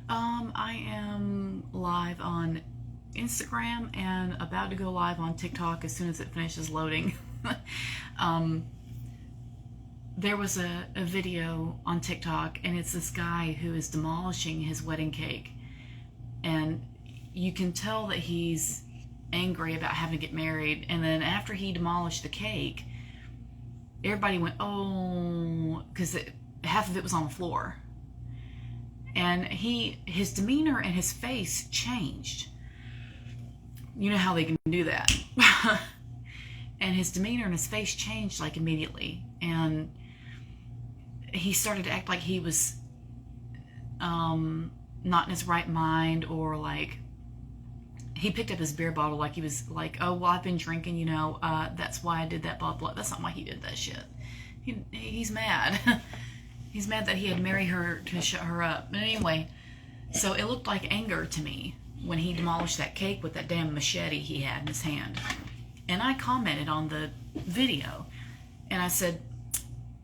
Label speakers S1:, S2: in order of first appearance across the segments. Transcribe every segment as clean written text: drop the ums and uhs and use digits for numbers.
S1: I am live on Instagram and about to go live on TikTok as soon as it finishes loading. um, there was a video on TikTok, and it's this guy who is demolishing his wedding cake. And you can tell that he's angry about having to get married. And then after he demolished the cake, everybody went, oh, because half of it was on the floor. And his demeanor and his face changed. You know how they can do that. And his demeanor and his face changed like immediately. And he started to act like he was not in his right mind, or like he picked up his beer bottle like he was like, oh, well, I've been drinking, that's why I did that, blah, blah. That's not why he did that shit. He's mad. He's mad that he had married her to shut her up. But anyway, so it looked like anger to me when he demolished that cake with that damn machete he had in his hand. And I commented on the video, and I said,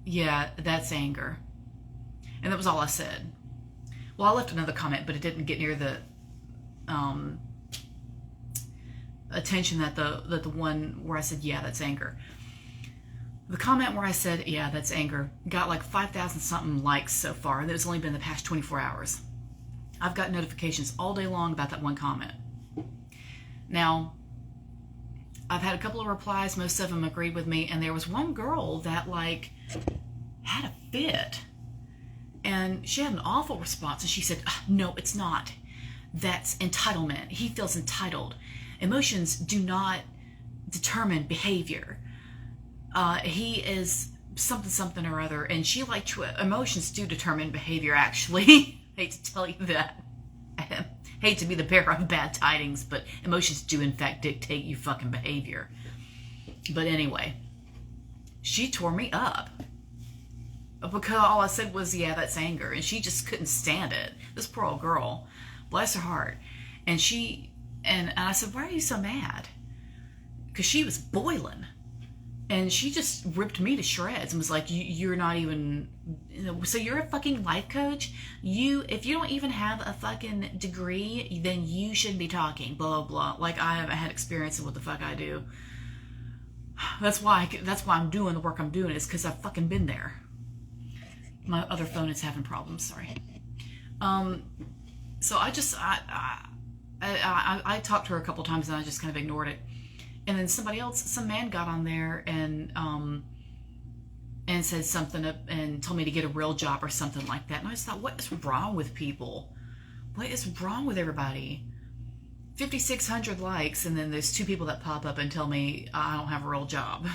S1: yeah, that's anger. And that was all I said. Well, I left another comment, but it didn't get near the attention that the one where I said, yeah, that's anger. The comment where I said, yeah, that's anger, got like 5,000 something likes so far, and it's only been the past 24 hours. I've got notifications all day long about that one comment. Now, I've had a couple of replies, most of them agreed with me, and there was one girl that like had a fit, and she had an awful response, and she said, no, it's not. That's entitlement. He feels entitled. Emotions do not determine behavior. He is something or other, and she liked emotions do determine behavior, actually. Hate to tell you that. I hate to be the bearer of bad tidings, but emotions do in fact dictate your fucking behavior. But anyway, she tore me up because all I said was, yeah, that's anger, and she just couldn't stand it. This poor old girl, bless her heart. And I said, why are you so mad? Because she was boiling. And she just ripped me to shreds and was like, you're not even, so you're a fucking life coach? If you don't even have a fucking degree, then you shouldn't be talking, blah, blah. Like, I haven't had experience in what the fuck I do. That's why I'm doing the work I'm doing, is because I've fucking been there. My other phone is having problems, sorry. So I talked to her a couple times, and I just kind of ignored it. And then some man got on there and said something and told me to get a real job or something like that. And I just thought, what is wrong with people? What is wrong with everybody? 5,600 likes, and then there's 2 people that pop up and tell me I don't have a real job.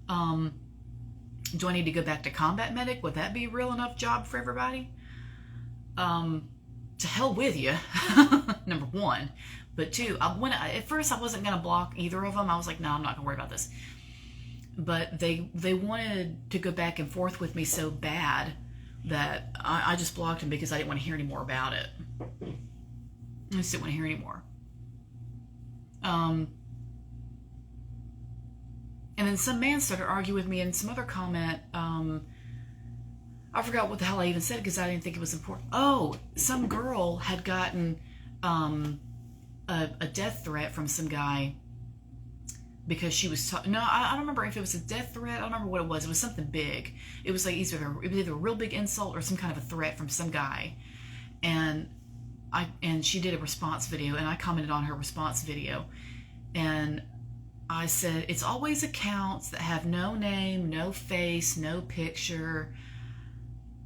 S1: Do I need to go back to combat medic? Would that be a real enough job for everybody? To hell with you, number 1. But 2, at first I wasn't going to block either of them. I was like, no, I'm not going to worry about this. But they wanted to go back and forth with me so bad that I just blocked them because I didn't want to hear any more about it. I just didn't want to hear any more. And then some man started arguing with me, and some other comment, I forgot what the hell I even said because I didn't think it was important. Oh, some girl had gotten a death threat from some guy because she was I don't remember if it was a death threat. I don't remember what it was. It was something big. It was like either a real big insult or some kind of a threat from some guy. And she did a response video, and I commented on her response video, and I said, it's always accounts that have no name, no face, no picture,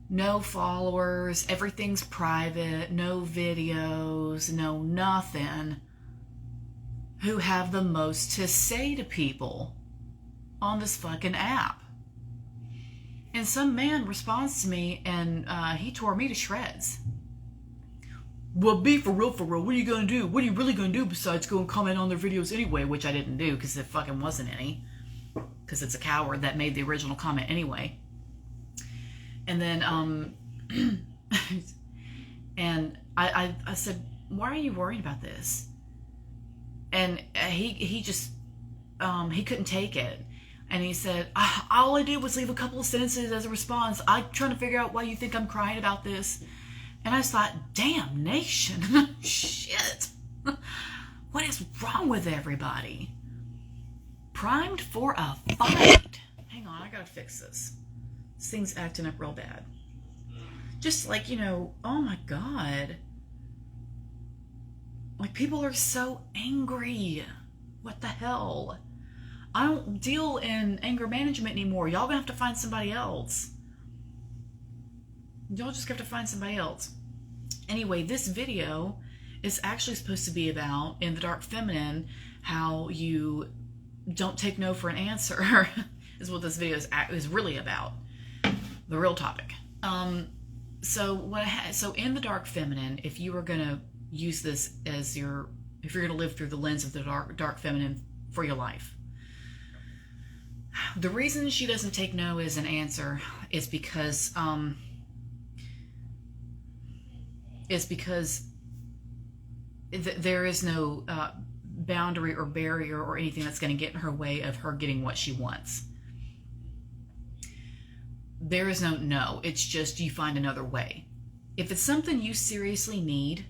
S1: no followers, everything's private, no videos, no nothing, who have the most to say to people on this fucking app. And some man responds to me, and he tore me to shreds. Well, be for real, what are you gonna do? What are you really gonna do besides go and comment on their videos anyway? Which I didn't do because there fucking wasn't any, because it's a coward that made the original comment anyway. And then, and I said, why are you worried about this? And he just, he couldn't take it. And he said, all I did was leave a couple of sentences as a response. I'm trying to figure out why you think I'm crying about this. And I just thought, damnation. Shit. What is wrong with everybody? Primed for a fight. Hang on, I gotta fix this. This thing's acting up real bad. Just like, you know, oh my God. Like, people are so angry. What the hell? I don't deal in anger management anymore. Y'all gonna have to find somebody else. Y'all just have to find somebody else. Anyway, this video is actually supposed to be about, in the Dark Feminine, how you don't take no for an answer. Is what this video is really about. The real topic. So in the Dark Feminine, if you were gonna use this as if you're gonna live through the lens of the dark feminine for your life, the reason she doesn't take no as an answer is because there is no boundary or barrier or anything that's going to get in her way of her getting what she wants. There is no. It's just you find another way. If it's something you seriously need,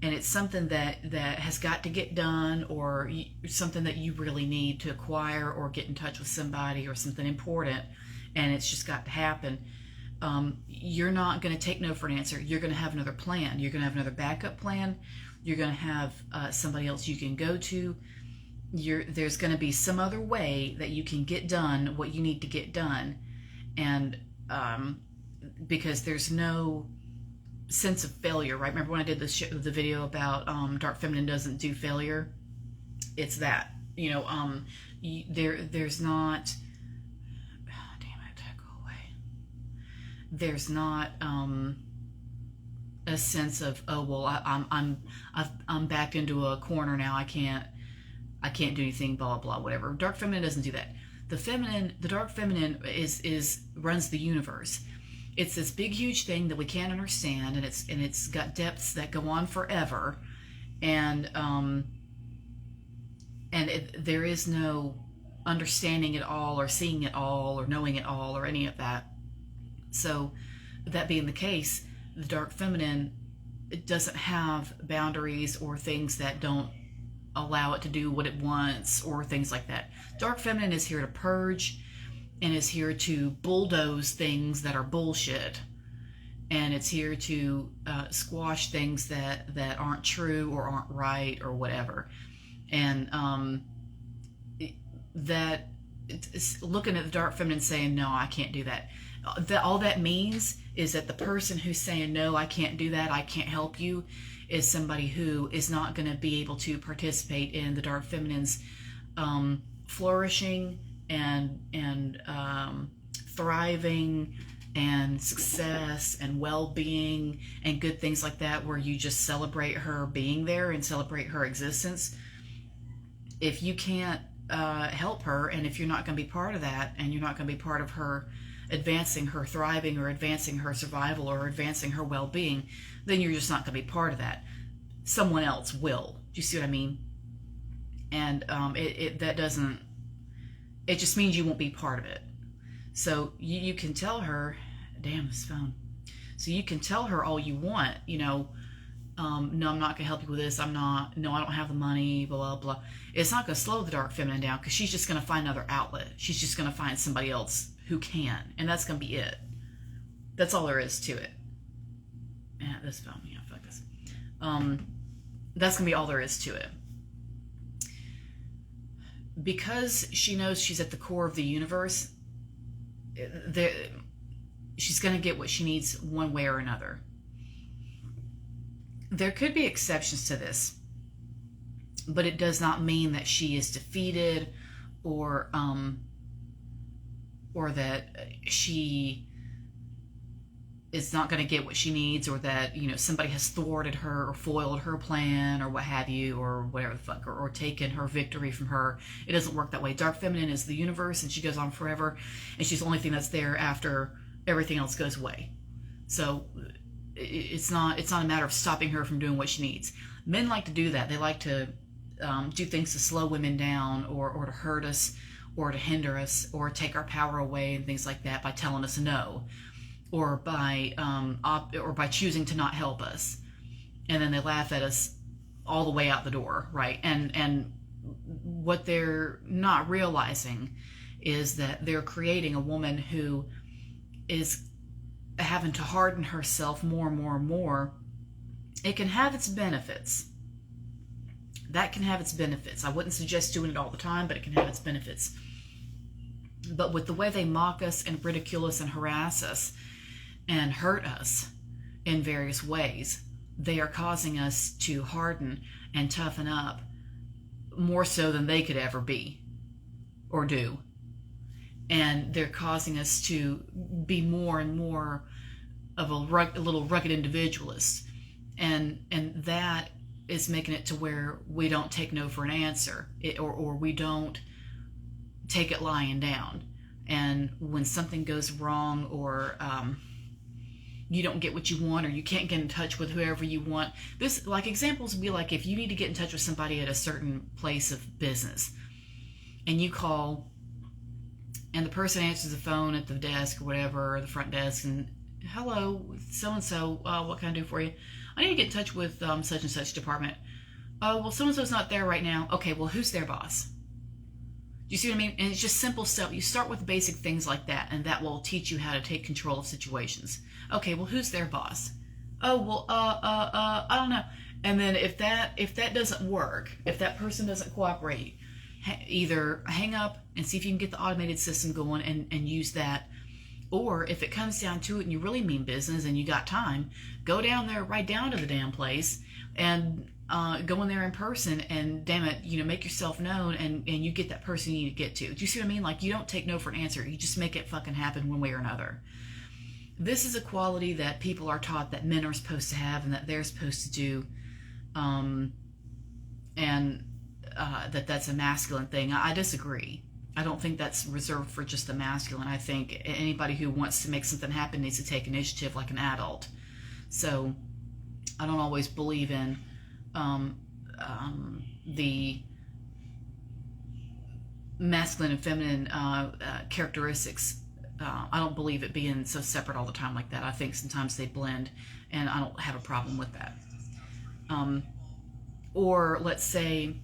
S1: and it's something that has got to get done, or something that you really need to acquire or get in touch with somebody, or something important, and it's just got to happen, you're not going to take no for an answer. You're going to have another plan. You're going to have another backup plan. You're going to have somebody else you can go to. There's going to be some other way that you can get done what you need to get done. And because there's no sense of failure, right? Remember when I did the video about Dark Feminine doesn't do failure? It's that, you know, there's not, oh, damn it, go away. There's not a sense of, oh well, I'm backed into a corner now. I can't do anything, blah blah, whatever. Dark Feminine doesn't do that. The Dark Feminine runs the universe. It's this big, huge thing that we can't understand, and it's got depths that go on forever, and there is no understanding it all, or seeing it all, or knowing it all, or any of that. So, that being the case, the Dark Feminine, it doesn't have boundaries or things that don't allow it to do what it wants, or things like that. Dark Feminine is here to purge, and is here to bulldoze things that are bullshit, and it's here to squash things that aren't true or aren't right or whatever. And looking at the Dark Feminine saying, no, I can't do that. All that means is that the person who's saying, no, I can't do that, I can't help you, is somebody who is not going to be able to participate in the Dark Feminine's flourishing and thriving and success and well-being and good things like that, where you just celebrate her being there and celebrate her existence. If you can't help her, and if you're not going to be part of that, and you're not going to be part of her advancing her thriving, or advancing her survival, or advancing her well-being, then you're just not going to be part of that. Someone else will. Do you see what I mean? And that doesn't, it just means you won't be part of it. So you can tell her, damn this phone. So you can tell her all you want, you know, no, I'm not going to help you with this. I don't have the money, blah, blah, blah. It's not going to slow the Dark Feminine down, because she's just going to find another outlet. She's just going to find somebody else who can, and that's going to be it. That's all there is to it. Yeah, this phone, yeah, fuck this. That's going to be all there is to it. Because she knows she's at the core of the universe, she's going to get what she needs one way or another. There could be exceptions to this, but it does not mean that she is defeated, or that she is not going to get what she needs, or that, you know, somebody has thwarted her or foiled her plan, or what have you, or whatever the fuck, or taken her victory from her. It doesn't work that way. Dark Feminine is the universe, and she goes on forever, and she's the only thing that's there after everything else goes away. So it's not a matter of stopping her from doing what she needs. Men like to do that. They like to do things to slow women down, or to hurt us, or to hinder us, or take our power away, and things like that, by telling us no, or by or by choosing to not help us, and then they laugh at us all the way out the door, right? And what they're not realizing is that they're creating a woman who is having to harden herself more and more and more. It can have its benefits. That can have its benefits. I wouldn't suggest doing it all the time, but it can have its benefits. But with the way they mock us and ridicule us and harass us and hurt us in various ways, they are causing us to harden and toughen up more so than they could ever be or do. And they're causing us to be more and more of a little rugged individualist. And that is making it to where we don't take no for an answer, or we don't take it lying down. And when something goes wrong, or you don't get what you want, or you can't get in touch with whoever you want, this, like, examples would be like if you need to get in touch with somebody at a certain place of business, and you call, and the person answers the phone at the desk or whatever, or the front desk, and hello, so-and-so, what can I do for you? I need to get in touch with such and such department. Oh, well, so-and-so's not there right now. Okay, well, who's their boss? Do you see what I mean? And it's just simple stuff. You start with basic things like that, and that will teach you how to take control of situations. Okay, well, who's their boss? Oh, well, I don't know. And then if that doesn't work, if that person doesn't cooperate, either hang up and see if you can get the automated system going and use that. Or if it comes down to it and you really mean business and you got time, go down there, right down to the damn place, and go in there in person, and damn it, make yourself known, and you get that person you need to get to. Do you see what I mean? Like, you don't take no for an answer. You just make it fucking happen one way or another. This is a quality that people are taught that men are supposed to have and that they're supposed to do, and that's a masculine thing. I disagree. I don't think that's reserved for just the masculine. I think anybody who wants to make something happen needs to take initiative like an adult. So I don't always believe in the masculine and feminine characteristics. I don't believe it being so separate all the time like that. I think sometimes they blend, and I don't have a problem with that. Or let's say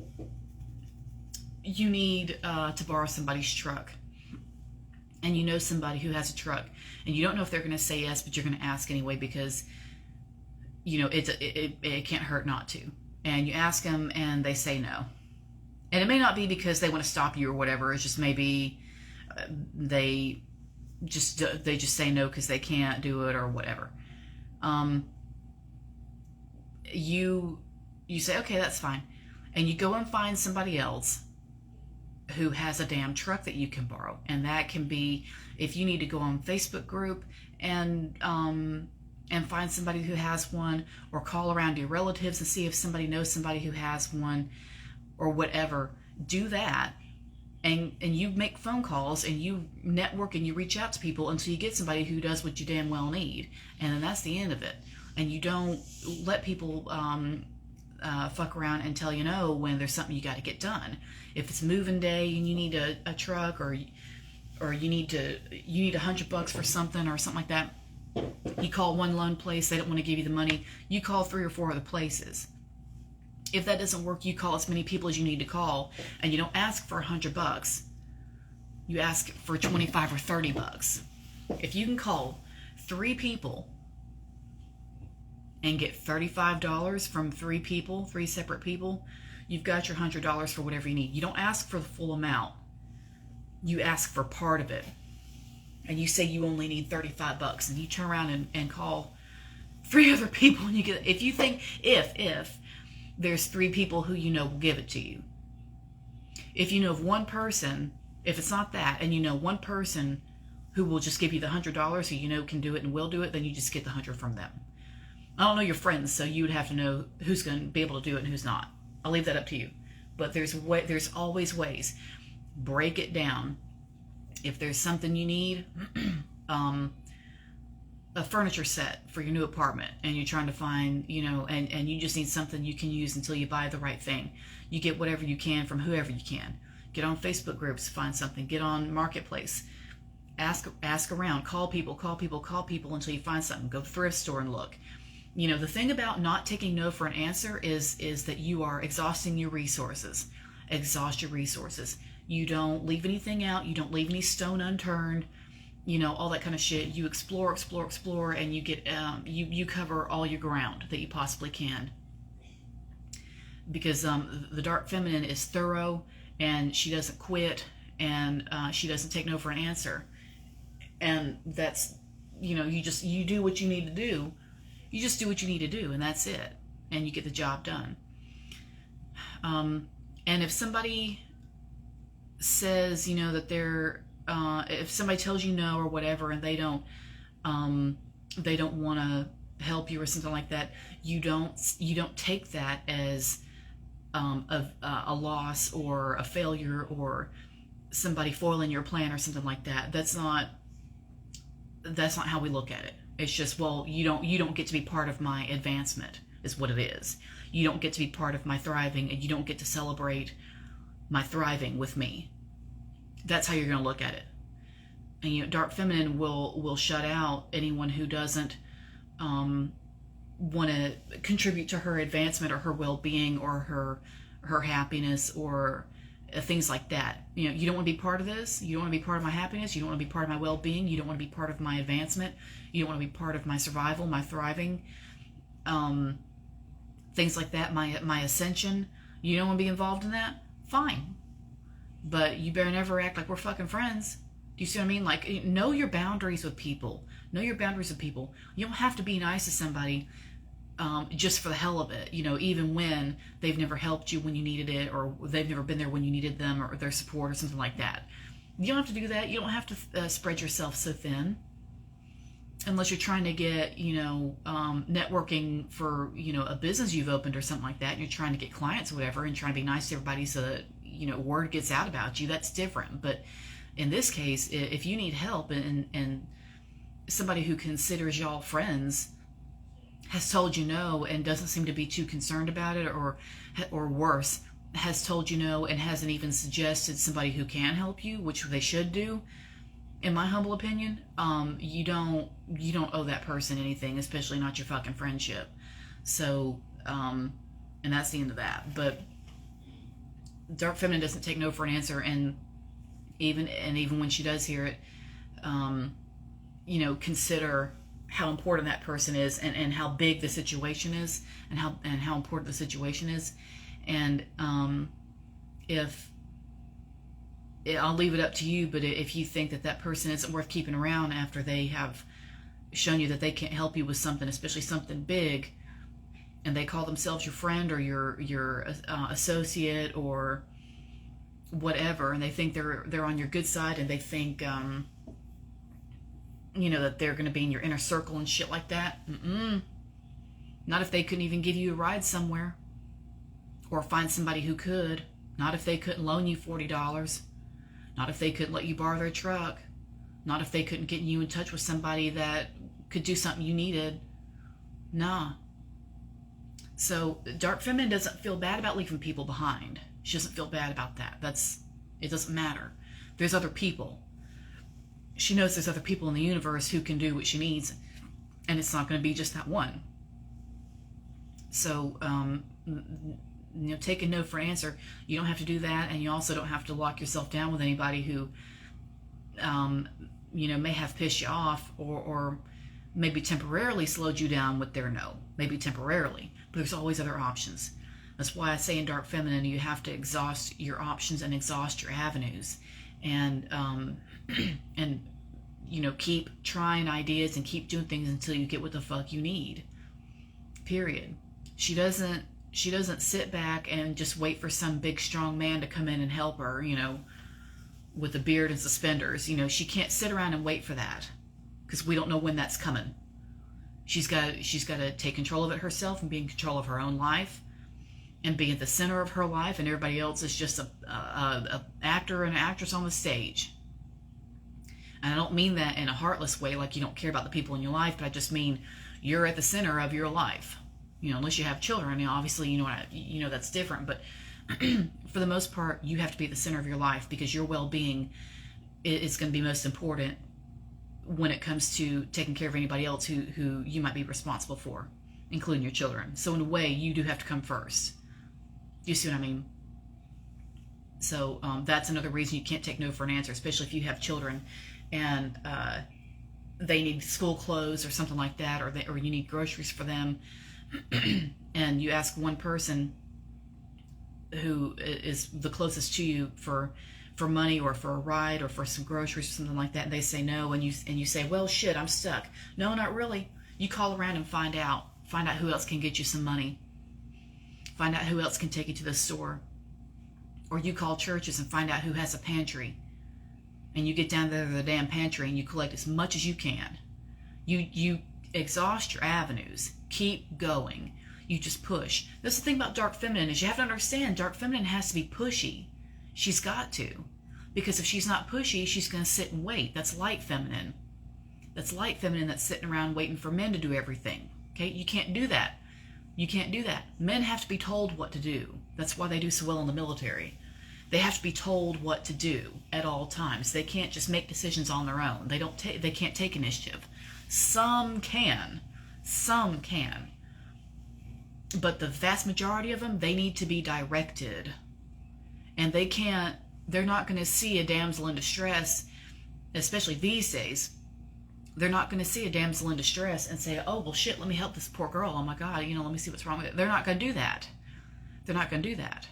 S1: you need to borrow somebody's truck, and you know somebody who has a truck, and you don't know if they're going to say yes, but you're going to ask anyway because it can't hurt not to. And you ask them, and they say no. And it may not be because they want to stop you or whatever. It's just maybe they just say no because they can't do it or whatever. You say, okay, that's fine, and you go and find somebody else who has a damn truck that you can borrow. And that can be, if you need to go on Facebook group and find somebody who has one, or call around your relatives and see if somebody knows somebody who has one, or whatever. Do that, and you make phone calls, and you network, and you reach out to people until you get somebody who does what you damn well need, and then that's the end of it. And you don't let people fuck around and tell you no when there's something you got to get done. If it's moving day and you need a truck, or you need $100 for something or something like that, you call one loan place, they don't want to give you the money, you call 3 or 4 other places. If that doesn't work, you call as many people as you need to call, and you don't ask for $100. You ask for $25 or $30. If you can call 3 people and get $35 from 3 people, 3 separate people, you've got your $100 for whatever you need. You don't ask for the full amount. You ask for part of it. And you say you only need $35, and you turn around and call 3 other people, and you get, if you think, if there's 3 people who you know will give it to you. If you know of one person, if it's not that, and you know one person who will just give you the $100, who you know can do it and will do it, then you just get the $100 from them. I don't know your friends, so you would have to know who's going to be able to do it and who's not. I'll leave that up to you. But there's always ways. Break it down. If there's something you need, a furniture set for your new apartment, and you're trying to find, and you just need something you can use until you buy the right thing. You get whatever you can from whoever you can. Get on Facebook groups, find something. Get on Marketplace. ask around, call people until you find something. Go to the thrift store and look. The thing about not taking no for an answer is that you are exhausting your resources. Exhaust your resources. You don't leave anything out. You don't leave any stone unturned. All that kind of shit. You explore, and you get you cover all your ground that you possibly can. Because the dark feminine is thorough, and she doesn't quit, and she doesn't take no for an answer. And that's, you do what you need to do. You just do what you need to do, and that's it. And you get the job done. And if somebody says, that they're, if somebody tells you no or whatever, and they don't want to help you or something like that, you don't take that as a loss or a failure or somebody foiling your plan or something like that. That's not how we look at it. It's just, well, you don't get to be part of my advancement, is what it is. You don't get to be part of my thriving, and you don't get to celebrate my thriving with me. That's how you're going to look at it. And dark feminine will shut out anyone who doesn't want to contribute to her advancement or her well-being or her happiness or things like that. You don't want to be part of this. You don't want to be part of my happiness. You don't want to be part of my well-being. You don't want to be part of my advancement. You don't want to be part of my survival, my thriving, things like that, my ascension. You don't want to be involved in that? Fine. But you better never act like we're fucking friends. Do you see what I mean? Like, know your boundaries with people. Know your boundaries with people. You don't have to be nice to somebody just for the hell of it, even when they've never helped you when you needed it, or they've never been there when you needed them, or their support or something like that. You don't have to do that. You don't have to spread yourself so thin, unless you're trying to get, networking for, a business you've opened or something like that, and you're trying to get clients or whatever, and trying to be nice to everybody so that, word gets out about you. That's different. But in this case, if you need help and somebody who considers y'all friends has told you no and doesn't seem to be too concerned about it, or worse, has told you no and hasn't even suggested somebody who can help you, which they should do, in my humble opinion, you don't owe that person anything, especially not your fucking friendship. So, and that's the end of that. But dark feminine doesn't take no for an answer, and even when she does hear it, consider how important that person is, and how big the situation is, and how important the situation is. And I'll leave it up to you, but if you think that person isn't worth keeping around after they have shown you that they can't help you with something, especially something big, and they call themselves your friend or your associate or whatever, and they think they're on your good side, and they think that they're going to be in your inner circle and shit like that. Not if they couldn't even give you a ride somewhere, or find somebody who could. Not if they couldn't loan you $40. Not if they couldn't let you borrow their truck. Not if they couldn't get you in touch with somebody that could do something you needed. Nah. So dark feminine doesn't feel bad about leaving people behind. She doesn't feel bad about that. It doesn't matter. There's other people. She knows there's other people in the universe who can do what she needs, and it's not going to be just that one. So, take a no for an answer. You don't have to do that, and you also don't have to lock yourself down with anybody who, may have pissed you off, or maybe temporarily slowed you down with their no. Maybe temporarily, but there's always other options. That's why I say in dark feminine, you have to exhaust your options and exhaust your avenues, and keep trying ideas and keep doing things until you get what the fuck you need. Period. She doesn't sit back and just wait for some big strong man to come in and help her, with a beard and suspenders. She can't sit around and wait for that, because we don't know when that's coming. She's got to take control of it herself and be in control of her own life and be at the center of her life, and everybody else is just a actor and an actress on the stage. And I don't mean that in a heartless way, like you don't care about the people in your life, but I just mean you're at the center of your life. Unless you have children, obviously, that's different. But for the most part, you have to be at the center of your life, because your well-being is going to be most important when it comes to taking care of anybody else who you might be responsible for, including your children. So in a way, you do have to come first. Do you see what I mean? So that's another reason you can't take no for an answer, especially if you have children and they need school clothes or something like that, or you need groceries for them, and you ask one person who is the closest to you for money or for a ride or for some groceries or something like that, and they say no, and you say, well, shit, I'm stuck. No, not really. You call around and find out who else can get you some money. Find out who else can take you to the store. Or you call churches and find out who has a pantry. And you get down there to the damn pantry and you collect as much as you can. You exhaust your avenues. Keep going. You just push. That's the thing about dark feminine, is you have to understand dark feminine has to be pushy. She's got to. Because if she's not pushy, she's going to sit and wait. That's light feminine. That's light feminine that's sitting around waiting for men to do everything. Okay? You can't do that. You can't do that. Men have to be told what to do. That's why they do so well in the military. They have to be told what to do at all times. They can't just make decisions on their own. They can't take initiative. Some can. Some can. But the vast majority of them, they need to be directed. And they're not going to see a damsel in distress, especially these days. They're not going to see a damsel in distress and say, oh, well, shit, let me help this poor girl. Oh, my God, let me see what's wrong with it. They're not going to do that. They're not going to do that.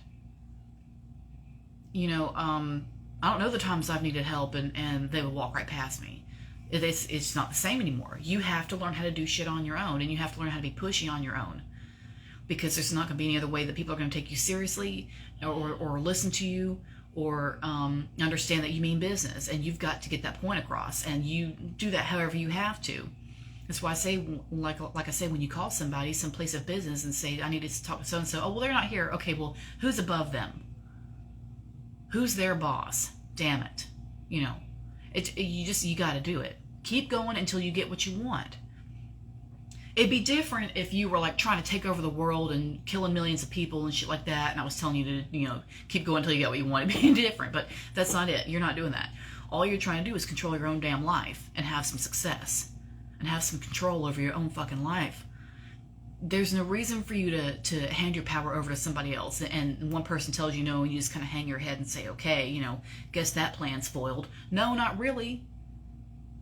S1: I don't know the times I've needed help and they would walk right past me. It's not the same anymore. You have to learn how to do shit on your own, and you have to learn how to be pushy on your own. Because there's not going to be any other way that people are going to take you seriously or listen to you or understand that you mean business, and you've got to get that point across, and you do that however you have to. That's why I say, like I say, when you call somebody, some place of business, and say, I need to talk to so-and-so. Oh, well, they're not here. Okay, well, who's above them? Who's their boss? Damn it. You got to do it. Keep going until you get what you want. It'd be different if you were like trying to take over the world and killing millions of people and shit like that, and I was telling you to, keep going until you get what you want. It'd be different, but that's not it. You're not doing that. All you're trying to do is control your own damn life and have some success and have some control over your own fucking life. There's no reason for you to hand your power over to somebody else, and one person tells you no, and you just kind of hang your head and say, okay, guess that plan's foiled. No, not really.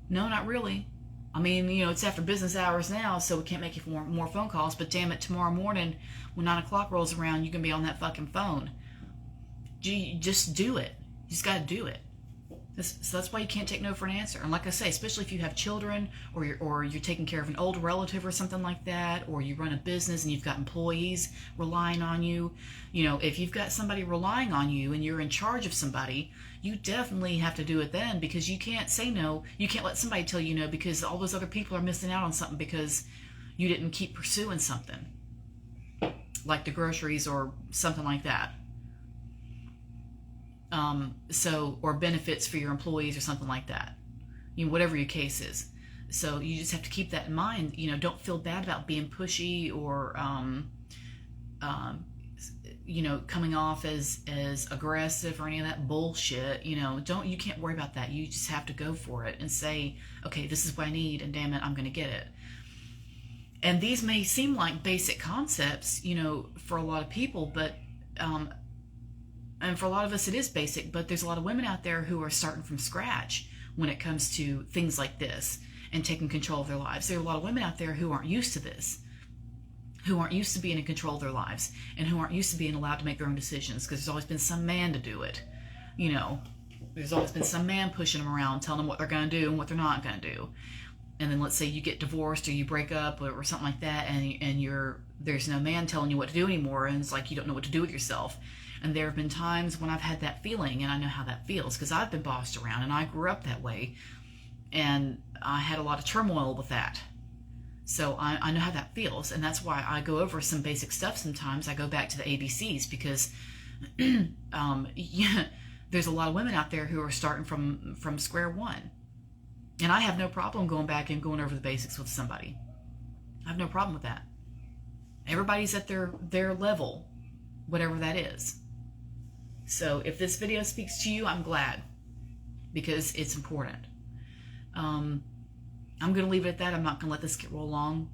S1: No, not really. I mean, it's after business hours now, so we can't make you more phone calls, but damn it, tomorrow morning when 9 o'clock rolls around, you can be on that fucking phone. Just do it. You just got to do it. So that's why you can't take no for an answer. And like I say, especially if you have children, or you're taking care of an old relative or something like that, or you run a business and you've got employees relying on you. If you've got somebody relying on you and you're in charge of somebody, you definitely have to do it then, because you can't say no. You can't let somebody tell you no because all those other people are missing out on something because you didn't keep pursuing something, like the groceries or something like that. Or benefits for your employees or something like that. Whatever your case is. So you just have to keep that in mind. Don't feel bad about being pushy or, coming off as aggressive or any of that bullshit. You can't worry about that. You just have to go for it and say, okay, this is what I need, and damn it, I'm going to get it. And these may seem like basic concepts, for a lot of people, but, and for a lot of us it is basic, but there's a lot of women out there who are starting from scratch when it comes to things like this and taking control of their lives. There are a lot of women out there who aren't used to this, who aren't used to being in control of their lives, and who aren't used to being allowed to make their own decisions, because there's always been some man to do it. There's always been some man pushing them around, telling them what they're going to do and what they're not going to do. And then let's say you get divorced or you break up or something like that, and there's no man telling you what to do anymore, and it's like you don't know what to do with yourself. And there have been times when I've had that feeling, and I know how that feels because I've been bossed around, and I grew up that way, and I had a lot of turmoil with that. So I know how that feels, and that's why I go over some basic stuff sometimes. I go back to the ABCs because there's a lot of women out there who are starting from square one. And I have no problem going back and going over the basics with somebody. I have no problem with that. Everybody's at their level, whatever that is. So if this video speaks to you, I'm glad, because it's important. I'm going to leave it at that. I'm not going to let this get roll long.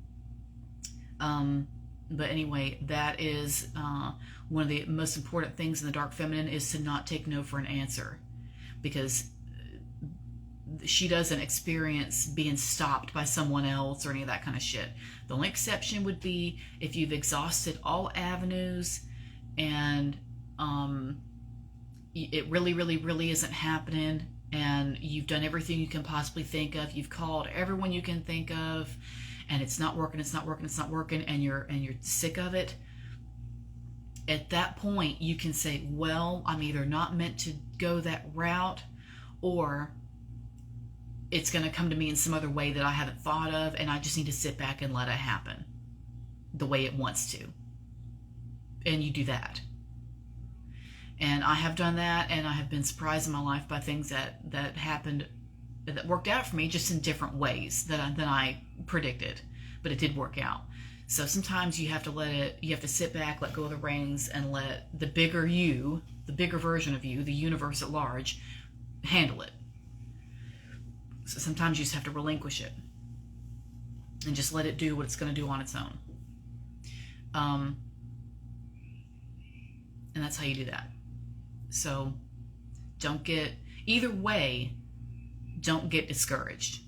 S1: But anyway, that is one of the most important things in the dark feminine, is to not take no for an answer, because she doesn't experience being stopped by someone else or any of that kind of shit. The only exception would be if you've exhausted all avenues and it really, really, really isn't happening, and you've done everything you can possibly think of. You've called everyone you can think of, and it's not working, it's not working, it's not working, and you're sick of it. At that point, you can say, well, I'm either not meant to go that route, or it's going to come to me in some other way that I haven't thought of, and I just need to sit back and let it happen the way it wants to. And you do that. And I have done that, and I have been surprised in my life by things that happened, that worked out for me, just in different ways than I predicted. But it did work out. So sometimes you have to sit back, let go of the reins, and let the bigger you, the bigger version of you, the universe at large, handle it. So sometimes you just have to relinquish it and just let it do what it's going to do on its own. And that's how you do that. So don't get discouraged,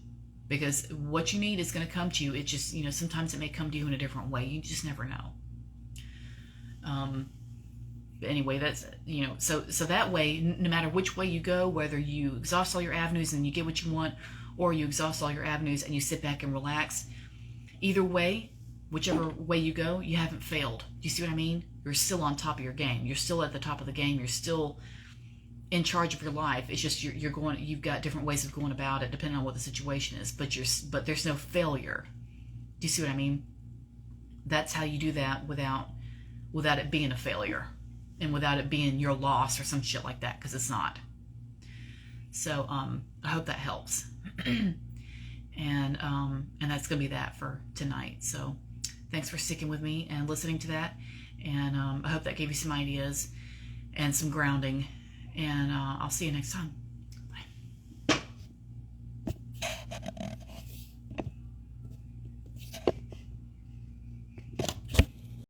S1: because what you need is going to come to you. It just, sometimes it may come to you in a different way. You just never know. But anyway, that's, so that way, no matter which way you go, whether you exhaust all your avenues and you get what you want, or you exhaust all your avenues and you sit back and relax, either way, whichever way you go, you haven't failed. Do you see what I mean? You're still on top of your game. You're still at the top of the game. You're still in charge of your life. It's just you've got different ways of going about it depending on what the situation is, but there's no failure. Do you see what I mean? That's how you do that without it being a failure, and without it being your loss or some shit like that, because it's not. So I hope that helps. And that's gonna be that for tonight. So thanks for sticking with me and listening to that, and I hope that gave you some ideas and some grounding, and I'll see you next time.